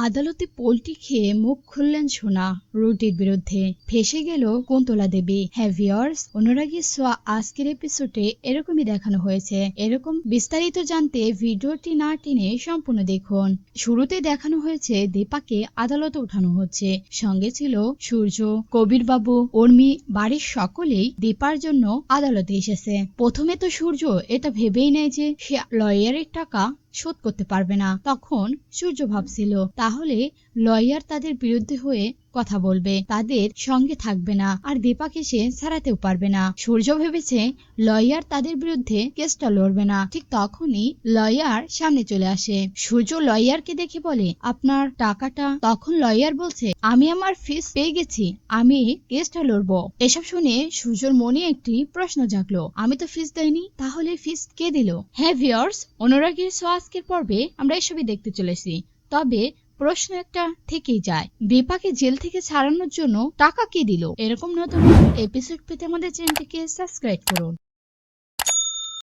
আদালতে পোল্ট্রি খেয়ে মুখ খুললেন সোনা, রুটির বিরুদ্ধে ফেঁসে গেল কুন্তলা দেবী। হ্যাঁ ভিউয়ার্স, অনুরাগী সোয়া আজকের এপিসোডে এরকমই দেখানো হয়েছে। এরকম বিস্তারিত জানতে ভিডিওটি না টেনে সম্পূর্ণ দেখুন। শুরুতে দেখানো হয়েছে দীপাকে আদালতে উঠানো হচ্ছে, সঙ্গে ছিল সূর্য, কবির বাবু, উর্মি, বাড়ির সকলেই দীপার জন্য আদালতে এসেছে। প্রথমে তো সূর্য এটা ভেবেই নেয় যে সে লয়ারের টাকা শোধ করতে পারবে না। তখন সূর্য ভাবছিল তাহলে লয়ার তাদের বিরুদ্ধে হয়ে কথা বলবে, তাদের সঙ্গে থাকবে না, আর দীপাকে সে ছাড়াতেও পারবে না। সূর্য ভেবেছে লয়ার তাদের বিরুদ্ধে কেসটা লড়বে না। ঠিক তখনই লয়ার সামনে চলে আসে। সূর্য লয়ারকে দেখে বলে, আপনার টাকাটা? তখন লয়ার বলছে, আমি আমার ফিস পেয়ে গেছি, আমি কেসটা লড়বো। এসব শুনে সূর্যর মনে একটি প্রশ্ন জাগলো, আমি তো ফিস দেইনি, তাহলে ফিস কে দিল? হ্যাঁ ভিউয়ার্স, অনুরাগীর আজকের পর্বে আমরা এসবই দেখতে চলেছি। তবে প্রশ্ন একটা থেকেই যায়, দীপাকে জেল থেকে ছাড়ানোর জন্য টাকা কে দিল? এরকম নতুন এপিসোড পেতে আমাদের চ্যানেলটিকে সাবস্ক্রাইব করুন।